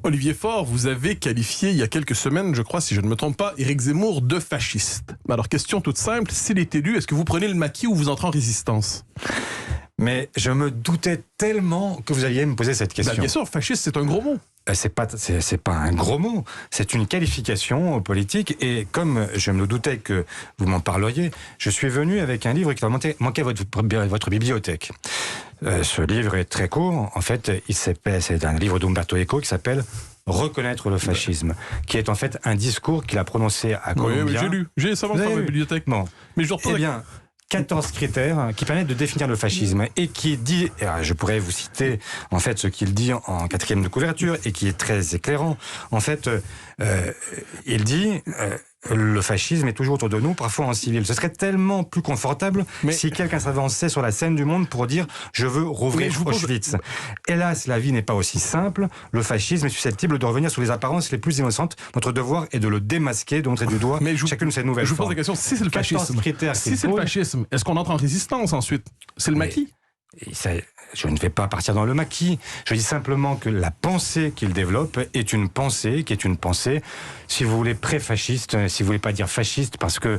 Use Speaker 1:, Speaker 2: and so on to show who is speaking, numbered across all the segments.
Speaker 1: Olivier Faure, vous avez qualifié il y a quelques semaines, je crois, si je ne me trompe pas, Éric Zemmour de fasciste. Alors, question toute simple, s'il est élu, est-ce que vous prenez le maquis ou vous entrez en résistance?
Speaker 2: Mais je me doutais tellement que vous alliez me poser cette question.
Speaker 1: Bien sûr, fasciste, c'est un gros mot.
Speaker 2: C'est pas un gros mot, c'est une qualification politique. Et comme je me doutais que vous m'en parleriez, je suis venu avec un livre qui va manquer à votre bibliothèque. Ce livre est très court. En fait, c'est un livre d'Umberto Eco qui s'appelle Reconnaître le fascisme, qui est en fait un discours qu'il a prononcé à Columbia.
Speaker 1: Oui, j'ai lu. J'ai ça dans ma bibliothèque.
Speaker 2: Bon.
Speaker 1: Mais je reprends.
Speaker 2: 14 critères qui permettent de définir le fascisme et qui dit, je pourrais vous citer en fait ce qu'il dit en 4e de couverture et qui est très éclairant. En fait, il dit le fascisme est toujours autour de nous, parfois en civil. Ce serait tellement plus confortable si quelqu'un s'avançait sur la scène du monde pour dire je veux rouvrir Auschwitz. Hélas, la vie n'est pas aussi simple. Le fascisme est susceptible de revenir sous les apparences les plus innocentes. Notre devoir est de le démasquer, de montrer du doigt chacune de ces nouvelles
Speaker 1: formes. Je vous pose la question, si c'est le fascisme, est-ce qu'on entre en résistance ensuite? C'est le maquis?
Speaker 2: Je ne vais pas partir dans le maquis. Je dis simplement que la pensée qu'il développe est une pensée qui est une pensée, si vous voulez, pré-fasciste, si vous voulez pas dire fasciste parce que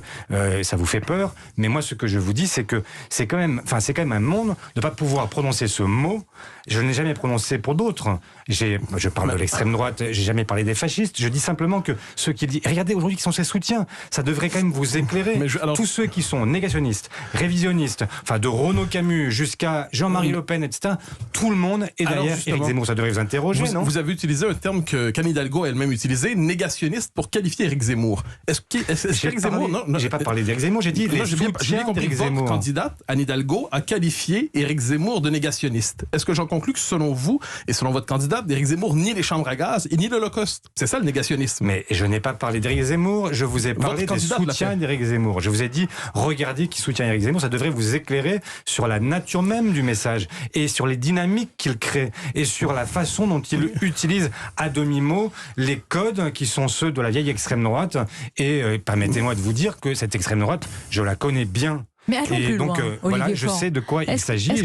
Speaker 2: ça vous fait peur. Mais moi, ce que je vous dis, c'est que c'est quand même un monde de pas pouvoir prononcer ce mot. Je n'ai jamais prononcé pour d'autres. Je parle de l'extrême droite, j'ai jamais parlé des fascistes. Je dis simplement que ceux qui disent, regardez aujourd'hui qui sont ses soutiens, ça devrait quand même vous éclairer. Tous ceux qui sont négationnistes, révisionnistes, enfin de Renaud Camus jusqu'à Jean-Marie Le Pen, etc. Tout le monde est derrière Éric Zemmour. Ça devrait vous interroger, non?
Speaker 1: Vous avez utilisé un terme qu'Anne Hidalgo a elle-même utilisé, négationniste, pour qualifier Éric Zemmour. Est-ce qu'Éric Zemmour... Non,
Speaker 2: j'ai pas parlé d'Éric Zemmour, j'ai dit les soutiens d'Éric Zemmour.
Speaker 1: Votre candidate, Anne Hidalgo, a qualifié Éric Zemmour de négationniste. Est-ce que j'en conclus que selon vous, et selon votre candidate, Éric Zemmour nie les chambres à gaz et nie l'Holocauste? C'est ça le négationnisme.
Speaker 2: Mais je n'ai pas parlé d'Éric Zemmour, je vous ai parlé des soutiens d'Éric Zemmour. Je vous ai dit, regardez qui soutient Éric Zemmour, ça devrait vous éclairer sur la nature même du message et sur les dynamiques qu'il crée et sur la façon dont il utilise à demi-mot les codes qui sont ceux de la vieille extrême droite. Et permettez-moi de vous dire que cette extrême droite, je la connais bien.
Speaker 3: Mais allons plus loin,
Speaker 2: donc, voilà, je sais de quoi il s'agit.